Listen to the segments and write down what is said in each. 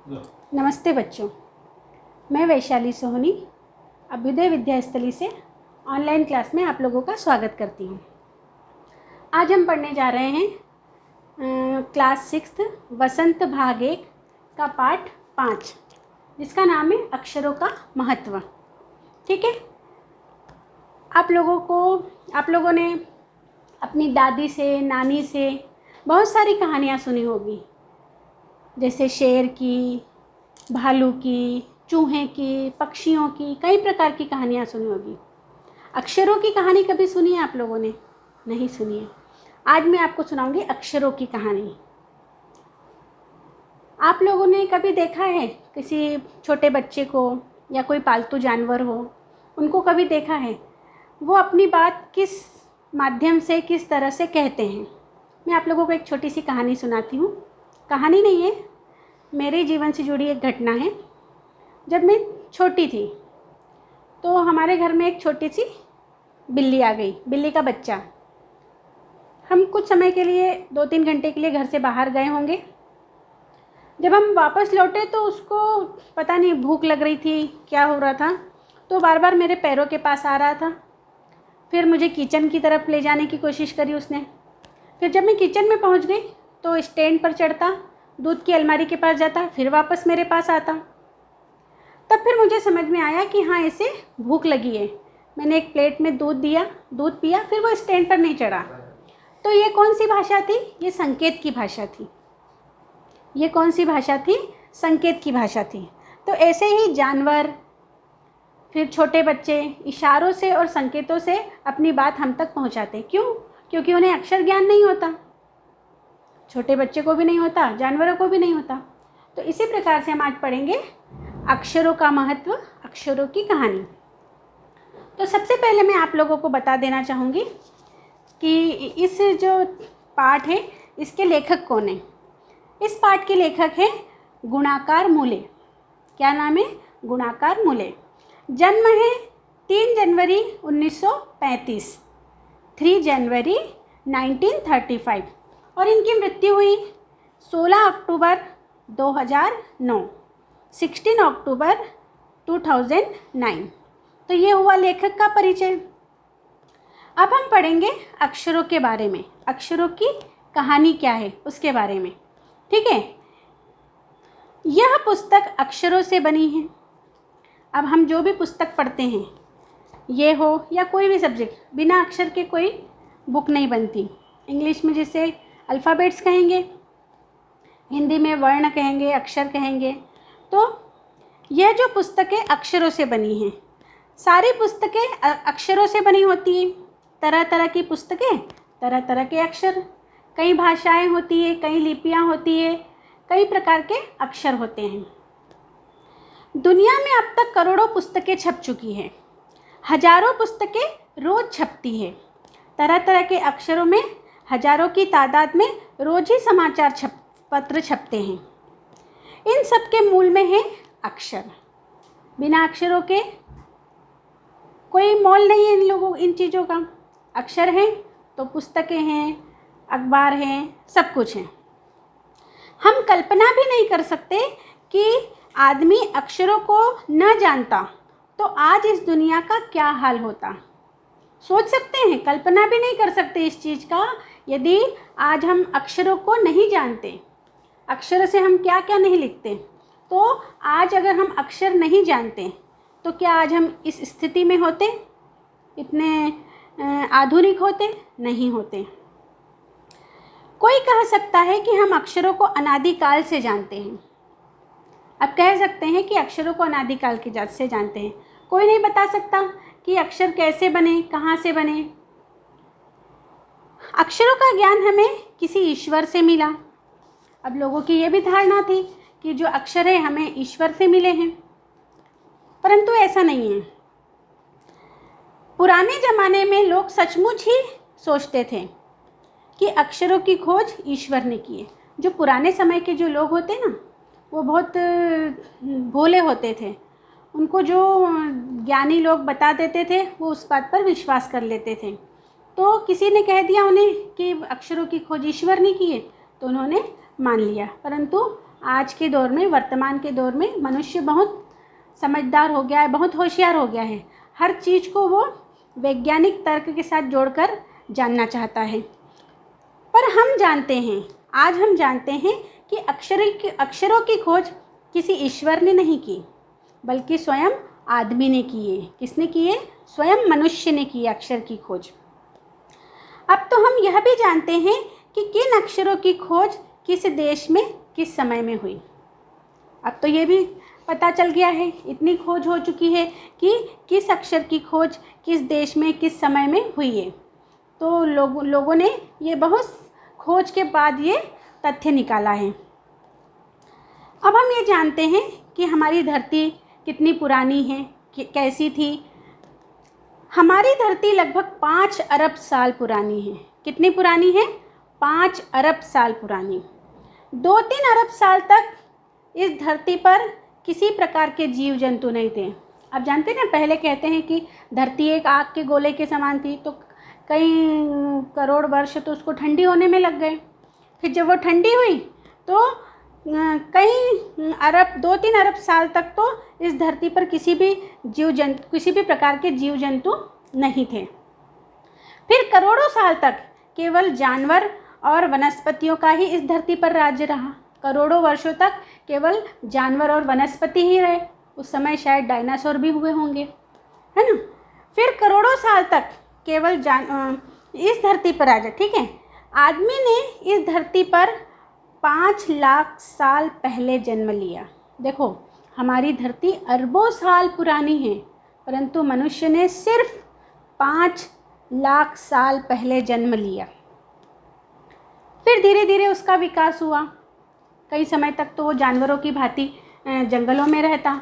नमस्ते बच्चों, मैं वैशाली सोहनी अभ्युदय विद्यास्थली से ऑनलाइन क्लास में आप लोगों का स्वागत करती हूँ। आज हम पढ़ने जा रहे हैं क्लास 6 वसंत भाग 1 का पाठ 5, जिसका नाम है अक्षरों का महत्व। ठीक है, आप लोगों ने अपनी दादी से, नानी से बहुत सारी कहानियाँ सुनी होगी, जैसे शेर की, भालू की, चूहे की, पक्षियों की, कई प्रकार की कहानियाँ सुनी होगी। अक्षरों की कहानी कभी सुनी है आप लोगों ने? नहीं सुनी है। आज मैं आपको सुनाऊंगी अक्षरों की कहानी। आप लोगों ने कभी देखा है किसी छोटे बच्चे को या कोई पालतू जानवर हो, उनको कभी देखा है वो अपनी बात किस माध्यम से, किस तरह से कहते हैं? मैं आप लोगों को एक छोटी सी कहानी सुनाती हूँ। कहानी नहीं है, मेरे जीवन से जुड़ी एक घटना है। जब मैं छोटी थी तो हमारे घर में एक छोटी सी बिल्ली आ गई, बिल्ली का बच्चा। हम कुछ समय के लिए 2-3 घंटे के लिए घर से बाहर गए होंगे। जब हम वापस लौटे तो उसको पता नहीं भूख लग रही थी, क्या हो रहा था, तो बार बार मेरे पैरों के पास आ रहा था। फिर मुझे किचन की तरफ ले जाने की कोशिश करी उसने। फिर जब मैं किचन में पहुंच गई तो स्टैंड पर चढ़ता, दूध की अलमारी के पास जाता, फिर वापस मेरे पास आता। तब फिर मुझे समझ में आया कि हाँ, इसे भूख लगी है। मैंने एक प्लेट में दूध दिया, दूध पिया, फिर वो स्टैंड पर नहीं चढ़ा। तो ये कौन सी भाषा थी? ये संकेत की भाषा थी। ये कौन सी भाषा थी? संकेत की भाषा थी। तो ऐसे ही जानवर, फिर छोटे बच्चे इशारों से और संकेतों से अपनी बात हम तक पहुंचाते। क्यों? क्योंकि उन्हें अक्षर ज्ञान नहीं होता। छोटे बच्चे को भी नहीं होता, जानवरों को भी नहीं होता। तो इसी प्रकार से हम आज पढ़ेंगे अक्षरों का महत्व, अक्षरों की कहानी। तो सबसे पहले मैं आप लोगों को बता देना चाहूँगी कि इस जो पाठ है इसके लेखक कौन है। इस पाठ के लेखक हैं गुणाकार मूले। क्या नाम है? गुणाकार मूले। जन्म है 3 जनवरी 1935, 3 जनवरी 1935, और इनकी मृत्यु हुई 16 अक्टूबर 2009, 16 अक्टूबर 2009। तो ये हुआ लेखक का परिचय। अब हम पढ़ेंगे अक्षरों के बारे में, अक्षरों की कहानी क्या है उसके बारे में। ठीक है, यह पुस्तक अक्षरों से बनी है। अब हम जो भी पुस्तक पढ़ते हैं, ये हो या कोई भी सब्जेक्ट, बिना अक्षर के कोई बुक नहीं बनती। इंग्लिश में जिसे अल्फ़ाबेट्स कहेंगे, हिंदी में वर्ण कहेंगे, अक्षर कहेंगे। तो यह जो पुस्तकें अक्षरों से बनी हैं, सारी पुस्तकें अक्षरों से बनी होती हैं। तरह तरह की पुस्तकें, तरह तरह के अक्षर, कई भाषाएं होती है, कई लिपियां होती है, कई प्रकार के अक्षर होते हैं। दुनिया में अब तक करोड़ों पुस्तकें छप चुकी हैं, हजारों पुस्तकें रोज छपती है। तरह तरह के अक्षरों में हजारों की तादाद में रोज ही समाचार पत्र छपते हैं। इन सब के मूल में है अक्षर। बिना अक्षरों के कोई मोल नहीं है इन चीज़ों का। अक्षर हैं तो पुस्तकें हैं, अखबार हैं, सब कुछ है। हम कल्पना भी नहीं कर सकते कि आदमी अक्षरों को न जानता तो आज इस दुनिया का क्या हाल होता। सोच सकते हैं, कल्पना भी नहीं कर सकते इस चीज़ का। यदि आज हम अक्षरों को नहीं जानते, अक्षर से हम क्या क्या नहीं लिखते, तो आज अगर हम अक्षर नहीं जानते तो क्या आज हम इस स्थिति में होते, इतने आधुनिक होते? नहीं होते। कोई कह सकता है कि हम अक्षरों को अनादिकाल से जानते हैं। अब कह सकते हैं कि अक्षरों को अनादिकाल की जात से जानते हैं। कोई नहीं बता सकता कि अक्षर कैसे बने, कहाँ से बने। अक्षरों का ज्ञान हमें किसी ईश्वर से मिला। अब लोगों की ये भी धारणा थी कि जो अक्षर है हमें ईश्वर से मिले हैं, परंतु ऐसा नहीं है। पुराने ज़माने में लोग सचमुच ही सोचते थे कि अक्षरों की खोज ईश्वर ने की है। जो पुराने समय के जो लोग होते ना, वो बहुत भोले होते थे। उनको जो ज्ञानी लोग बता देते थे वो उस बात पर विश्वास कर लेते थे। तो किसी ने कह दिया उन्हें कि अक्षरों की खोज ईश्वर ने की है, तो उन्होंने मान लिया। परंतु आज के दौर में, वर्तमान के दौर में मनुष्य बहुत समझदार हो गया है, बहुत होशियार हो गया है। हर चीज़ को वो वैज्ञानिक तर्क के साथ जोड़कर जानना चाहता है। पर हम जानते हैं, आज हम जानते हैं कि अक्षरों की खोज किसी ईश्वर ने नहीं की, बल्कि स्वयं आदमी ने की है। किसने की है? स्वयं मनुष्य ने की है अक्षर की खोज। अब तो हम यह भी जानते हैं कि किन अक्षरों की खोज किस देश में किस समय में हुई। अब तो ये भी पता चल गया है, इतनी खोज हो चुकी है कि किस अक्षर की खोज किस देश में किस समय में हुई है। तो लोगों ने ये बहुत खोज के बाद ये तथ्य निकाला है। अब हम ये जानते हैं कि हमारी धरती कितनी पुरानी है, कैसी थी। हमारी धरती लगभग 5 अरब साल पुरानी है। कितनी पुरानी है? 5 अरब साल पुरानी। 2-3 अरब साल तक इस धरती पर किसी प्रकार के जीव जंतु नहीं थे। आप जानते हैं ना, पहले कहते हैं कि धरती एक आग के गोले के समान थी, तो कई करोड़ वर्ष तो उसको ठंडी होने में लग गए। फिर जब वो ठंडी हुई तो कई अरब 2-3 अरब साल तक तो इस धरती पर किसी भी प्रकार के जीव जंतु नहीं थे। फिर करोड़ों साल तक केवल जानवर और वनस्पतियों का ही इस धरती पर राज्य रहा। करोड़ों वर्षों तक केवल जानवर और वनस्पति ही रहे। उस समय शायद डायनासोर भी हुए होंगे, है ना। फिर करोड़ों साल तक केवल इस धरती पर राज्य, ठीक है। आदमी ने इस धरती पर 5 लाख साल पहले जन्म लिया। देखो, हमारी धरती अरबों साल पुरानी है, परंतु मनुष्य ने सिर्फ 5 लाख साल पहले जन्म लिया। फिर धीरे धीरे उसका विकास हुआ। कई समय तक तो वो जानवरों की भांति जंगलों में रहता,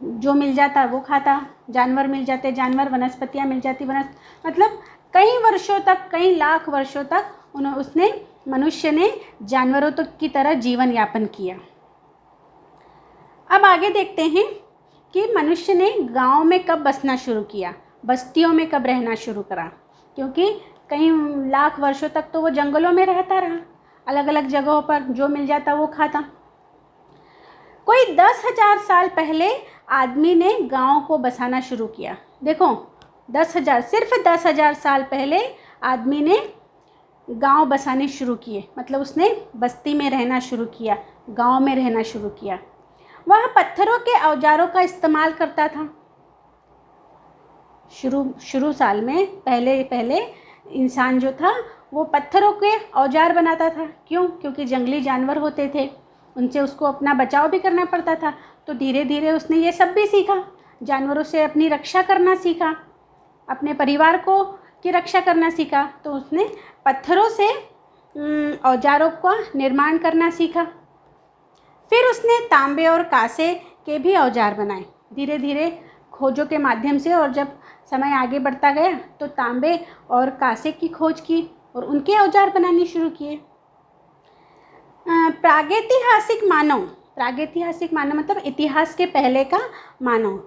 जो मिल जाता वो खाता। जानवर मिल जाते जानवर, वनस्पतियाँ मिल जाती मतलब कई वर्षों तक, कई लाख वर्षों तक मनुष्य ने जानवरों तक की तरह जीवन यापन किया। अब आगे देखते हैं कि मनुष्य ने गांव में कब बसना शुरू किया, बस्तियों में कब रहना शुरू करा। क्योंकि कई लाख वर्षों तक तो वो जंगलों में रहता रहा, अलग अलग जगहों पर जो मिल जाता वो खाता। कोई 10,000 साल पहले आदमी ने गांव को बसाना शुरू किया। देखो, 10,000, सिर्फ 10,000 साल पहले आदमी ने गांव बसाने शुरू किए। मतलब उसने बस्ती में रहना शुरू किया, गांव में रहना शुरू किया। वह पत्थरों के औजारों का इस्तेमाल करता था। शुरू साल में पहले इंसान जो था वो पत्थरों के औजार बनाता था। क्यों? क्योंकि जंगली जानवर होते थे, उनसे उसको अपना बचाव भी करना पड़ता था। तो धीरे धीरे उसने ये सब भी सीखा, जानवरों से अपनी रक्षा करना सीखा, अपने परिवार को की रक्षा करना सीखा। तो उसने पत्थरों से औजारों का निर्माण करना सीखा। फिर उसने तांबे और कांसे के भी औजार बनाए। धीरे धीरे खोजों के माध्यम से, और जब समय आगे बढ़ता गया तो तांबे और कांसे की खोज की और उनके औजार बनाने शुरू किए। प्रागैतिहासिक मानव मतलब इतिहास के पहले का मानव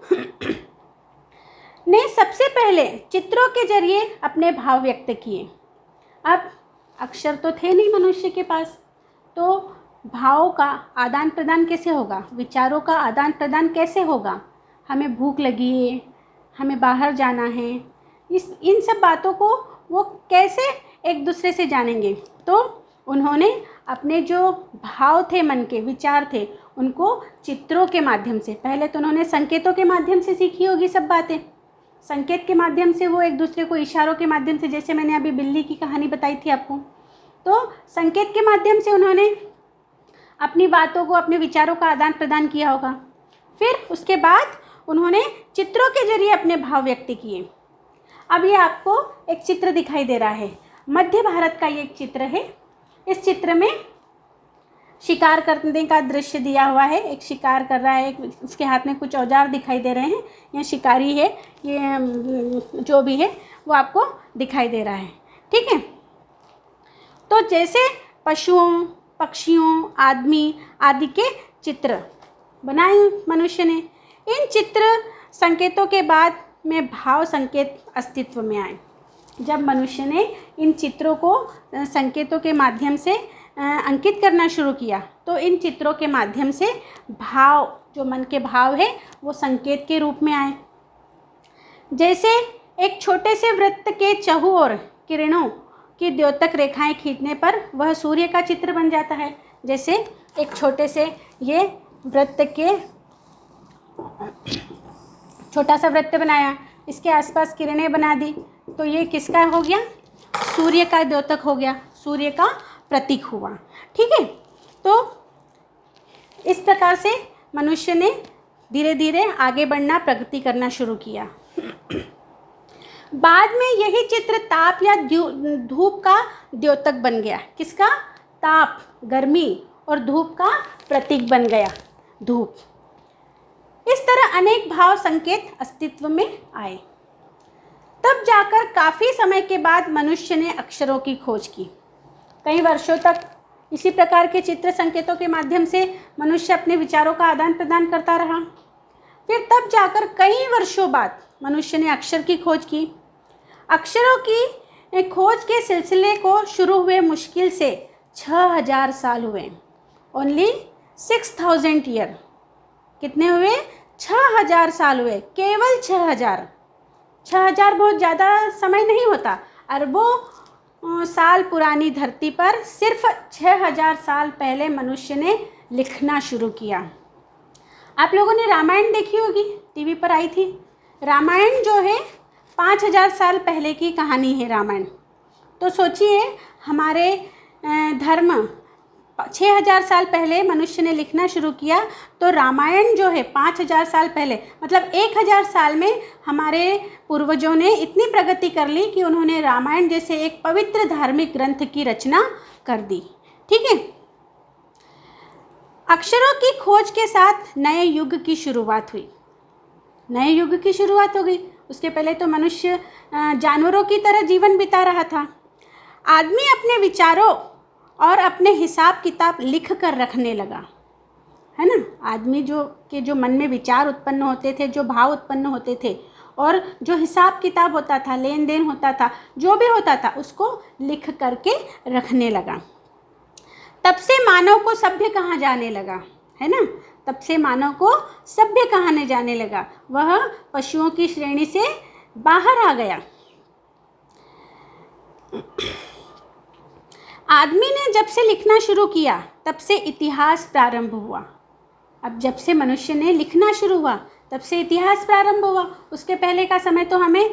ने सबसे पहले चित्रों के जरिए अपने भाव व्यक्त किए। अब अक्षर तो थे नहीं मनुष्य के पास, तो भावों का आदान प्रदान कैसे होगा, विचारों का आदान प्रदान कैसे होगा। हमें भूख लगी है, हमें बाहर जाना है, इन सब बातों को वो कैसे एक दूसरे से जानेंगे। तो उन्होंने अपने जो भाव थे, मन के विचार थे, उनको चित्रों के माध्यम से, पहले तो उन्होंने संकेतों के माध्यम से सीखी होगी सब बातें। संकेत के माध्यम से वो एक दूसरे को इशारों के माध्यम से, जैसे मैंने अभी बिल्ली की कहानी बताई थी आपको, तो संकेत के माध्यम से उन्होंने अपनी बातों को, अपने विचारों का आदान प्रदान किया होगा। फिर उसके बाद उन्होंने चित्रों के जरिए अपने भाव व्यक्त किए। अब ये आपको एक चित्र दिखाई दे रहा है, मध्य भारत का ये एक चित्र है। इस चित्र में शिकार करने का दृश्य दिया हुआ है। एक शिकार कर रहा है, उसके हाथ में कुछ औजार दिखाई दे रहे हैं। यह शिकारी है, ये जो भी है वो आपको दिखाई दे रहा है, ठीक है। तो जैसे पशुओं, पक्षियों, आदमी आदि के चित्र बनाए मनुष्य ने। इन चित्र संकेतों के बाद में भाव संकेत अस्तित्व में आए। जब मनुष्य ने इन चित्रों को संकेतों के माध्यम से अंकित करना शुरू किया तो इन चित्रों के माध्यम से भाव, जो मन के भाव है, वो संकेत के रूप में आए। जैसे एक छोटे से वृत्त के चहुओर किरणों की द्योतक रेखाएं खींचने पर वह सूर्य का चित्र बन जाता है। जैसे एक छोटे से ये वृत्त के छोटा सा वृत्त बनाया, इसके आसपास किरणें बना दी, तो ये किसका हो गया? सूर्य का द्योतक हो गया, सूर्य का प्रतीक हुआ। ठीक है, तो इस प्रकार से मनुष्य ने धीरे धीरे आगे बढ़ना, प्रगति करना शुरू किया। बाद में यही चित्र ताप या धूप का द्योतक बन गया। किसका? ताप, गर्मी, और धूप का प्रतीक बन गया, धूप। इस तरह अनेक भाव संकेत अस्तित्व में आए। तब जाकर काफ़ी समय के बाद मनुष्य ने अक्षरों की खोज की। कई वर्षों तक इसी प्रकार के चित्र संकेतों के माध्यम से मनुष्य अपने विचारों का आदान प्रदान करता रहा। फिर तब जाकर कई वर्षों बाद मनुष्य ने अक्षर की खोज की। अक्षरों की खोज के सिलसिले को शुरू हुए मुश्किल से 6000 साल हुए। Only 6000 year. कितने हुए? 6000 साल हुए, केवल 6000। 6000 बहुत ज़्यादा समय नहीं होता। अरबों साल पुरानी धरती पर सिर्फ 6000 साल पहले मनुष्य ने लिखना शुरू किया। आप लोगों ने रामायण देखी होगी, टीवी पर आई थी। रामायण जो है 5000 साल पहले की कहानी है रामायण। तो सोचिए, हमारे धर्म 6000 साल पहले मनुष्य ने लिखना शुरू किया, तो रामायण जो है 5000 साल पहले, मतलब 1000 साल में हमारे पूर्वजों ने इतनी प्रगति कर ली कि उन्होंने रामायण जैसे एक पवित्र धार्मिक ग्रंथ की रचना कर दी। ठीक है, अक्षरों की खोज के साथ नए युग की शुरुआत हुई। नए युग की शुरुआत हो गई। उसके पहले तो मनुष्य जानवरों की तरह जीवन बिता रहा था। आदमी अपने विचारों और अपने हिसाब किताब लिख कर रखने लगा, है ना। आदमी जो मन में विचार उत्पन्न होते थे, जो भाव उत्पन्न होते थे, और जो हिसाब किताब होता था, लेन देन होता था, जो भी होता था, उसको लिख करके रखने लगा। तब से मानव को सभ्य कहा जाने लगा, है ना। तब से मानव को सभ्य कहाने जाने लगा। वह पशुओं की श्रेणी से बाहर आ गया। आदमी ने जब से लिखना शुरू किया तब से इतिहास प्रारंभ हुआ। अब जब से मनुष्य ने लिखना शुरू हुआ तब से इतिहास प्रारंभ हुआ। उसके पहले का समय तो हमें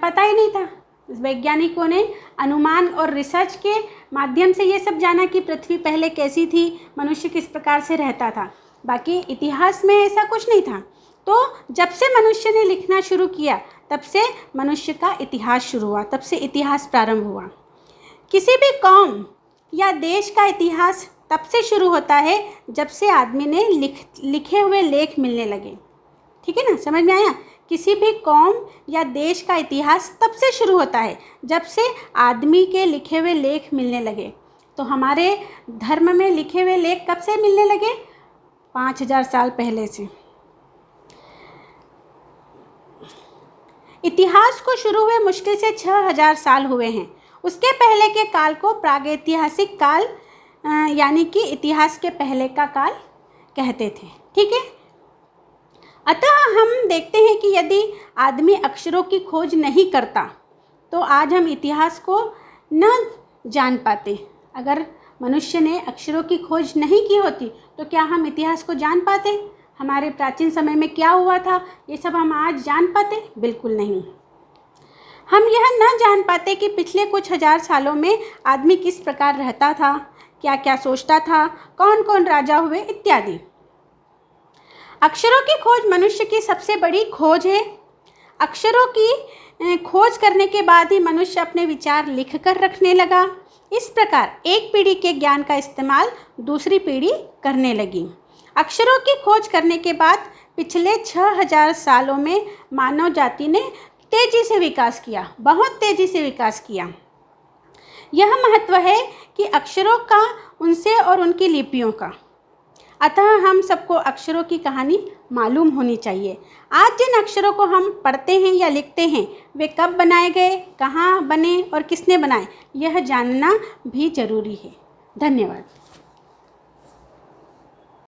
पता ही नहीं था। वैज्ञानिकों ने अनुमान और रिसर्च के माध्यम से ये सब जाना कि पृथ्वी पहले कैसी थी, मनुष्य किस प्रकार से रहता था। बाकी इतिहास में ऐसा कुछ नहीं था। तो जब से मनुष्य ने लिखना शुरू किया तब से मनुष्य का इतिहास शुरू हुआ, तब से इतिहास प्रारंभ हुआ। किसी भी कौम या देश का इतिहास तब से शुरू होता है जब से आदमी ने लिखे हुए लेख मिलने लगे। ठीक है ना, समझ में आया। किसी भी कौम या देश का इतिहास तब से शुरू होता है जब से आदमी के लिखे हुए लेख मिलने लगे। तो हमारे धर्म में लिखे हुए लेख कब से मिलने लगे? 5000 साल पहले से। इतिहास को शुरू हुए मुश्किल से 6000 साल हुए हैं। उसके पहले के काल को प्रागैतिहासिक काल यानी कि इतिहास के पहले का काल कहते थे। ठीक है, अतः हम देखते हैं कि यदि आदमी अक्षरों की खोज नहीं करता तो आज हम इतिहास को न जान पाते। अगर मनुष्य ने अक्षरों की खोज नहीं की होती तो क्या हम इतिहास को जान पाते? हमारे प्राचीन समय में क्या हुआ था ये सब हम आज जान पाते? बिल्कुल नहीं। हम यह न जान पाते कि पिछले कुछ हजार सालों में आदमी किस प्रकार रहता था, क्या क्या सोचता था, कौन कौन राजा हुए इत्यादि। अक्षरों की खोज मनुष्य की सबसे बड़ी खोज है। अक्षरों की खोज करने के बाद ही मनुष्य अपने विचार लिख कर रखने लगा। इस प्रकार एक पीढ़ी के ज्ञान का इस्तेमाल दूसरी पीढ़ी करने लगी। अक्षरों की खोज करने के बाद पिछले 6000 सालों में मानव जाति ने तेजी से विकास किया, बहुत तेजी से विकास किया। यह महत्व है कि अक्षरों का उनसे और उनकी लिपियों का। अतः हम सबको अक्षरों की कहानी मालूम होनी चाहिए। आज जिन अक्षरों को हम पढ़ते हैं या लिखते हैं वे कब बनाए गए, कहाँ बने और किसने बनाए, यह जानना भी जरूरी है। धन्यवाद।